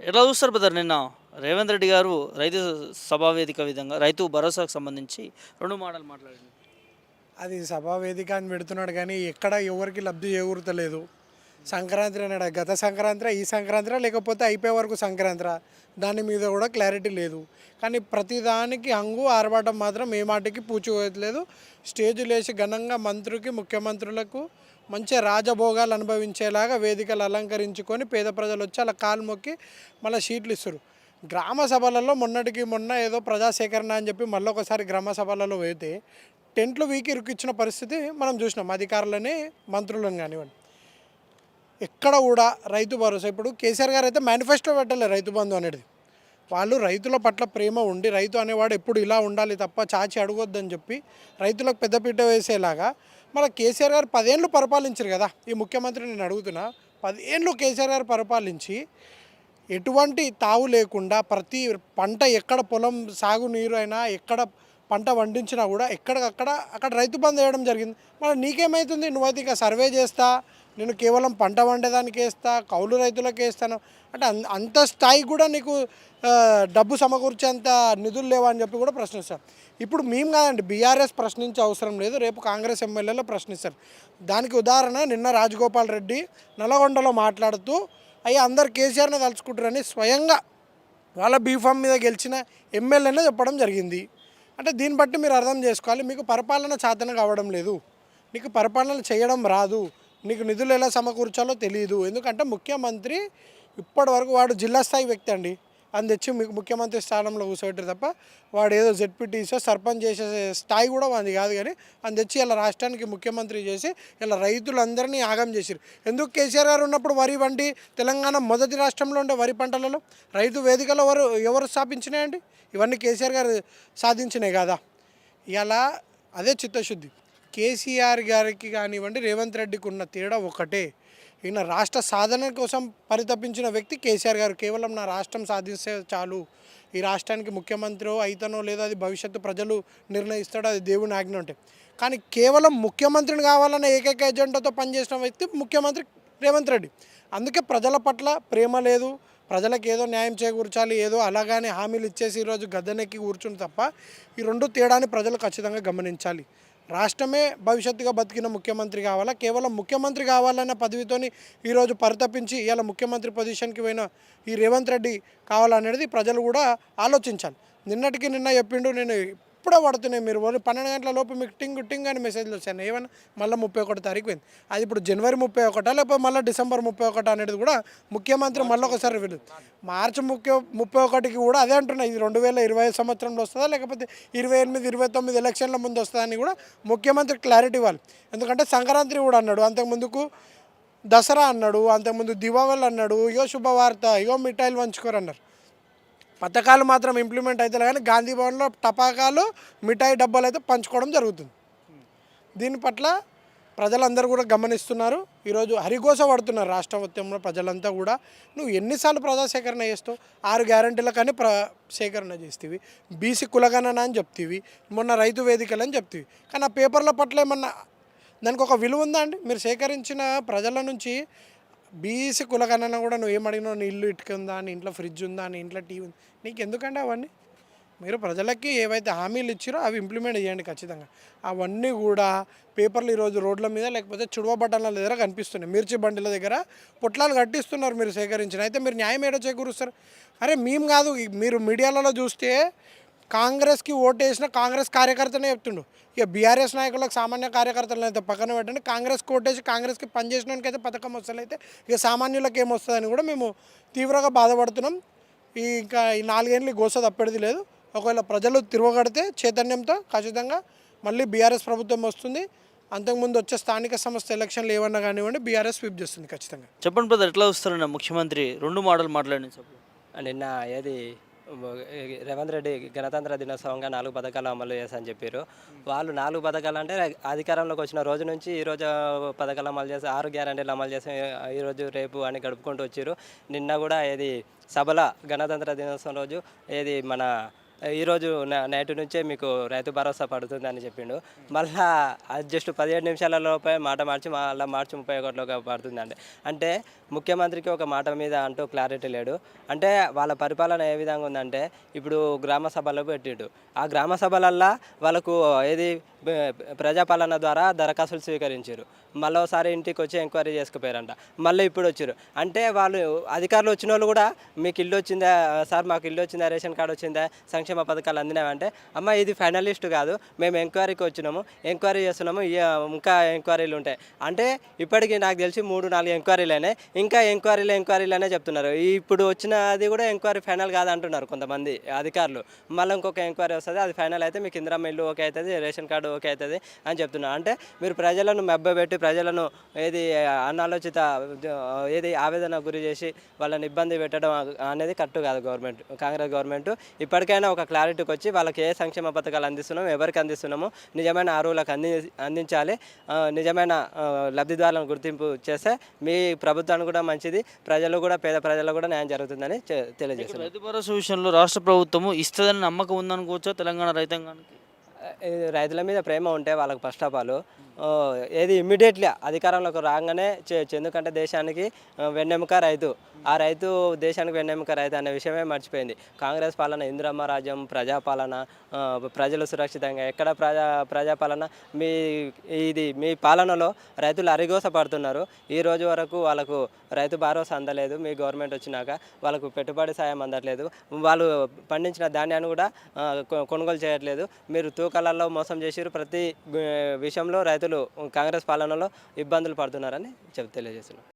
ఎట్లా చూస్తారు బ్రదర్? నిన్న రేవంత్ రెడ్డి గారు రైతు సభా వేదిక విధంగా రైతు భరోసాకు సంబంధించి 2 మాటలు మాట్లాడిండు. అది సభా వేదిక అని పెడుతున్నాడు కానీ ఎక్కడ ఎవరికి లబ్ధి చేకూరతలేదు. సంక్రాంతి అన్నాడు, గత సంక్రాంతి ఈ సంక్రాంతి లేకపోతే అయిపోయే వరకు సంక్రాంతి దాని మీద కూడా క్లారిటీ లేదు. కానీ ప్రతిదానికి హంగు ఆర్భాటం మాత్రం ఏ మాటకి పూచిపోయట్లేదు. స్టేజ్లు వేసి ఘనంగా మంత్రికి ముఖ్యమంత్రులకు మంచి రాజభోగాలు అనుభవించేలాగా వేదికలు అలంకరించుకొని పేద ప్రజలు వచ్చి అలా కాలు మొక్కి మళ్ళీ షీట్లు ఇస్తారు. గ్రామ సభలలో మొన్నటికి మొన్న ఏదో ప్రజాసేకరణ అని చెప్పి మళ్ళీ ఒకసారి గ్రామ సభలలో పోతే టెంట్లు వీకి ఇరుకిచ్చిన పరిస్థితి మనం చూసినాం. అధికారులని మంత్రులను కానివ్వండి, ఎక్కడ కూడా రైతు భరోసా. ఇప్పుడు కేసీఆర్ గారు అయితే మేనిఫెస్టో పెట్టలేదు రైతు బంధు అనేది. వాళ్ళు రైతుల పట్ల ప్రేమ ఉండి రైతు అనేవాడు ఎప్పుడు ఇలా ఉండాలి తప్ప చాచి అడగొద్దని చెప్పి రైతులకు పెద్దపీట వేసేలాగా మన కేసీఆర్ గారు 10 ఏళ్ళు పరిపాలించారు కదా. ఈ ముఖ్యమంత్రి నేను అడుగుతున్నా, 10 ఏళ్ళు కేసీఆర్ గారు పరిపాలించి ఎటువంటి తావు లేకుండా ప్రతి పంట ఎక్కడ పొలం సాగునీరు అయినా ఎక్కడ పంట పండించినా కూడా అక్కడ రైతు బంధు వేయడం జరిగింది. మరి నీకేమవుతుంది? నువ్వైతే ఇక సర్వే చేస్తా, నేను కేవలం పంట వండేదానికి వేస్తా, కౌలు రైతులకు వేస్తాను అంటే అంత స్థాయి కూడా నీకు డబ్బు సమకూర్చేంత నిధులు లేవా అని చెప్పి కూడా ప్రశ్నిస్తాను. ఇప్పుడు మేము కాదండి, బీఆర్ఎస్ ప్రశ్నించే అవసరం లేదు, రేపు కాంగ్రెస్ ఎమ్మెల్యేలు ప్రశ్నిస్తారు. దానికి ఉదాహరణ నిన్న రాజగోపాల్ రెడ్డి నల్గొండలో మాట్లాడుతూ అయ్యా అందరు కేసీఆర్ని తలుచుకుంటారని స్వయంగా వాళ్ళ బీఫామ్ మీద గెలిచిన ఎమ్మెల్యేనే చెప్పడం జరిగింది. అంటే దీన్ని బట్టి మీరు అర్థం చేసుకోవాలి, మీకు పరిపాలన చాతన కావడం లేదు, నీకు పరిపాలన చేయడం రాదు, నీకు నిధులు ఎలా సమకూర్చాలో తెలియదు. ఎందుకంటే ముఖ్యమంత్రి ఇప్పటి వరకు వాడు జిల్లా స్థాయి వ్యక్తి అండి, అని తెచ్చి మీకు ముఖ్యమంత్రి స్థానంలో కూర్చోబెట్టారు తప్ప వాడు ఏదో జెడ్పీటీసో సర్పంచ్ చేసే స్థాయి కూడా వాది కాదు. కానీ అని తెచ్చి ఇలా రాష్ట్రానికి ముఖ్యమంత్రి చేసి ఇలా రైతులందరినీ ఆగం చేశారు. ఎందుకు? కేసీఆర్ గారు ఉన్నప్పుడు వరి వండి తెలంగాణ మొదటి రాష్ట్రంలో ఉండే వరి పంటలలో రైతు వేదికలో ఎవరు స్థాపించినాయండి? ఇవన్నీ కేసీఆర్ గారు సాధించినాయి కదా. ఇలా అదే చిత్తశుద్ధి. కేసీఆర్ గారికి కానివ్వండి, రేవంత్ రెడ్డికి ఉన్న తేడా ఒకటే, ఈయన రాష్ట్ర సాధన కోసం పరితపించిన వ్యక్తి కేసీఆర్ గారు. కేవలం నా రాష్ట్రం సాధిస్తే చాలు, ఈ రాష్ట్రానికి ముఖ్యమంత్రి అయితనో లేదో అది భవిష్యత్తు ప్రజలు నిర్ణయిస్తాడో, అది దేవుని ఆజ్ఞ ఉంటాయి. కానీ కేవలం ముఖ్యమంత్రిని కావాలన్న ఏకైక ఎజెండాతో పనిచేసిన వ్యక్తి ముఖ్యమంత్రి రేవంత్ రెడ్డి. అందుకే ప్రజల పట్ల ప్రేమ లేదు, ప్రజలకు ఏదో న్యాయం చేకూర్చాలి, ఏదో అలాగానే హామీలు ఇచ్చేసి ఈరోజు గద్దెనెక్కి కూర్చుని తప్ప ఈ రెండు తేడాని ప్రజలు ఖచ్చితంగా గమనించాలి. రాష్ట్రమే భవిష్యత్తుగా బతికిన ముఖ్యమంత్రి కావాలా, కేవలం ముఖ్యమంత్రి కావాలన్న పదవితోని ఈరోజు పరితపించి ఇలా ముఖ్యమంత్రి పొజిషన్కి పోయిన ఈ రేవంత్ రెడ్డి కావాలనేది ప్రజలు కూడా ఆలోచించాలి. నిన్నటికి నిన్న చెప్పిండు, నేను ఇప్పుడే పడుతున్నాయి, మీరు 12 గంటల లోపు మీకు టింగ్ అని మెసేజ్లు వచ్చాను. ఏమన్నా మళ్ళీ 31 తారీఖు పోయింది, అది ఇప్పుడు జనవరి 31 లేకపోతే మళ్ళీ డిసెంబర్ 31 అనేది కూడా ముఖ్యమంత్రి మళ్ళీ ఒకసారి వీళ్ళు మార్చి 31కి కూడా అదే అంటున్నా, ఇది 2025 సంవత్సరంలో వస్తుందా లేకపోతే 28, 29 ఎలక్షన్ల ముందు వస్తుందా అని కూడా ముఖ్యమంత్రి క్లారిటీ ఇవ్వాలి. ఎందుకంటే సంక్రాంతి కూడా అన్నాడు, అంతకుముందుకు దసరా అన్నాడు, అంతకుముందు దివాళి అన్నాడు, ఇగో శుభవార్త, ఇగో మిఠాయిలు పంచుకోరు అన్నారు. పథకాలు మాత్రం ఇంప్లిమెంట్ అవుతాయి కానీ గాంధీ భవన్లో టపాకాలు మిఠాయి డబ్బాలు అయితే పంచుకోవడం జరుగుతుంది. దీని పట్ల ప్రజలందరూ కూడా గమనిస్తున్నారు. ఈరోజు హరిఘోష పడుతున్నారు రాష్ట్ర మొత్తంలో ప్రజలంతా కూడా. నువ్వు ఎన్నిసార్లు ప్రజా సేకరణ చేస్తావు? 6 గ్యారంటీల కానీ సేకరణ చేస్తేవి, బీసీ కులగణన అని చెప్తీవి, మొన్న రైతు వేదికలు అని చెప్తీవి. కానీ ఆ పేపర్ల పట్ల ఏమన్నా దానికి ఒక విలువ ఉందా అండి? మీరు సేకరించిన ప్రజల నుంచి బీసీ కులగణన కూడా నువ్వు ఏమడిగినావు, నీ ఇల్లు ఇటుక ఉందా, నీ ఇంట్లో ఫ్రిడ్జ్ ఉందా, నీ ఇంట్లో టీవీ ఉంది, నీకు ఎందుకంటే అవన్నీ? మీరు ప్రజలకి ఏవైతే హామీలు ఇచ్చారో అవి ఇంప్లిమెంట్ చేయండి ఖచ్చితంగా. అవన్నీ కూడా పేపర్లు ఈరోజు రోడ్ల మీద లేకపోతే చుడవ బట్టల దగ్గర కనిపిస్తున్నాయి, మిర్చి బండిల దగ్గర పొట్లాలు కట్టిస్తున్నారు మీరు సేకరించిన. అయితే మీరు న్యాయం ఏడో చేకూరుస్తారు? అరే మేము కాదు, మీరు మీడియాలలో చూస్తే కాంగ్రెస్కి ఓటు వేసిన కాంగ్రెస్ కార్యకర్తనే చెప్తుండు. ఇక బీఆర్ఎస్ నాయకులకు సామాన్య కార్యకర్తలను అయితే పక్కన పెట్టండి, కాంగ్రెస్కి ఓటేసి కాంగ్రెస్కి పనిచేసినానికి అయితే పథకం వస్తలైతే ఇక సామాన్యులకు ఏమొస్తుందని కూడా మేము తీవ్రంగా బాధపడుతున్నాం. ఇంకా ఈ 4 ఏళ్ళు గోస తప్పేది లేదు. ఒకవేళ ప్రజలు తిరగగడితే చైతన్యంతో ఖచ్చితంగా మళ్ళీ బీఆర్ఎస్ ప్రభుత్వం వస్తుంది. అంతకుముందు వచ్చే స్థానిక సంస్థ ఎలక్షన్లు ఏమన్నా కానివ్వండి, బీఆర్ఎస్ స్వీప్ చేస్తుంది ఖచ్చితంగా. చెప్పండి బ్రదర్, ఎట్లా వస్తారన్న ముఖ్యమంత్రి 2 మాటలు మాట్లాడిన చెప్పు. నిన్న ఏది రేవంత్ రెడ్డి గణతంత్ర దినోత్సవంగా 4 పథకాలు అమలు చేస్తారని చెప్పారు. వాళ్ళు 4 పథకాలు అంటే అధికారంలోకి వచ్చిన రోజు నుంచి ఈరోజు పథకాలు అమలు చేసి 6 గ్యారంటీలు అమలు చేసి ఈరోజు రేపు అని గడుపుకుంటూ వచ్చారు. నిన్న కూడా ఏది సభల గణతంత్ర దినోత్సవం రోజు ఏది మన ఈరోజు నైట్ నుంచే మీకు రైతు భరోసా పడుతుందని చెప్పిండు. మళ్ళా అది జస్ట్ 17 నిమిషాల లోపే మాట మార్చి మళ్ళీ మార్చి 31లోగా పడుతుందండి. అంటే ముఖ్యమంత్రికి ఒక మాట మీద అంటూ క్లారిటీ లేడు. అంటే వాళ్ళ పరిపాలన ఏ విధంగా ఉందంటే ఇప్పుడు గ్రామ సభలు పెట్టిండు. ఆ గ్రామ సభలల్లో వాళ్ళకు ఏది ప్రజాపాలన ద్వారా దరఖాస్తులు స్వీకరించారు. మళ్ళీ ఒకసారి ఇంటికి వచ్చి ఎంక్వైరీ చేసుకుపోయారంట. మళ్ళీ ఇప్పుడు వచ్చారు. అంటే వాళ్ళు అధికారులు వచ్చిన వాళ్ళు కూడా మీకు ఇల్లు వచ్చిందా సార్, మాకు ఇల్లు వచ్చిందా, రేషన్ కార్డు వచ్చిందా, సంక్షేమ పథకాలు అందినాయంటే అమ్మ ఇది ఫైనలిస్ట్ కాదు, మేము ఎంక్వైరీకి వచ్చినాము, ఎంక్వైరీ చేస్తున్నాము, ఇంకా ఎంక్వైరీలు ఉంటాయి అంటే ఇప్పటికీ నాకు తెలిసి 3-4 ఎంక్వైరీలనే, ఇంకా ఎంక్వైరీలనే చెప్తున్నారు. ఇప్పుడు వచ్చిన అది కూడా ఎంక్వైరీ ఫైనల్ కాదు అంటున్నారు కొంతమంది అధికారులు. మళ్ళీ ఇంకొక ఎంక్వైరీ వస్తుంది, అది ఫైనల్ అయితే మీకు ఇందిరమ్మ ఇల్లు ఓకే అవుతుంది, రేషన్ కార్డు ఓకే అవుతుంది అని చెప్తున్నారు. అంటే మీరు ప్రజలను మెబ్బపెట్టి ప్రజలను ఏది అనాలోచిత ఏది ఆవేదన గురి చేసి వాళ్ళని ఇబ్బంది పెట్టడం అనేది కరెక్ట్ కాదు. కాంగ్రెస్ గవర్నమెంట్ ఇప్పటికైనా ఒక క్లారిటీకి వచ్చి వాళ్ళకి ఏ సంక్షేమ పథకాలు అందిస్తున్నాము, ఎవరికి అందిస్తున్నాము, నిజమైన అర్హులకు అందించాలి. నిజమైన లబ్ధిదారులను గుర్తింపు చేస్తే మీ ప్రభుత్వానికి కూడా మంచిది, ప్రజలు కూడా పేద ప్రజలకు కూడా న్యాయం జరుగుతుందని తెలియజేస్తున్నారు. రైతు భరోసా విషయంలో రాష్ట్ర ప్రభుత్వము ఇస్తుందని నమ్మకం ఉందనుకోవచ్చా తెలంగాణ రైతాంగానికి? రైతుల మీద ప్రేమ ఉంటే వాళ్ళకి ఫస్ట్ ఆఫ్ ఆల్ ఏది ఇమ్మీడియట్లీ అధికారంలోకి రాగానే ఎందుకంటే దేశానికి వెన్నెముక రైతు. ఆ రైతు దేశానికి వెన్నెముక రైతు అనే విషయమే మర్చిపోయింది. కాంగ్రెస్ పాలన ఇందిరమ్మ రాజ్యం, ప్రజాపాలన, ప్రజలు సురక్షితంగా ఎక్కడ ప్రజాపాలన మీ పాలనలో రైతులు అరిగోస పడుతున్నారు. ఈ రోజు వరకు వాళ్ళకు రైతు భరోసా అందలేదు. మీ గవర్నమెంట్ వచ్చినాక వాళ్ళకు పెట్టుబడి సాయం అందట్లేదు. వాళ్ళు పండించిన ధాన్యాన్ని కూడా కొనుగోలు చేయట్లేదు. మీరు తూకాలలో మోసం చేసిరు. ప్రతి విషయంలో రైతులు కాంగ్రెస్ పాలనలో ఇబ్బందులు పడుతున్నారని తెలియజేస్తున్నారు.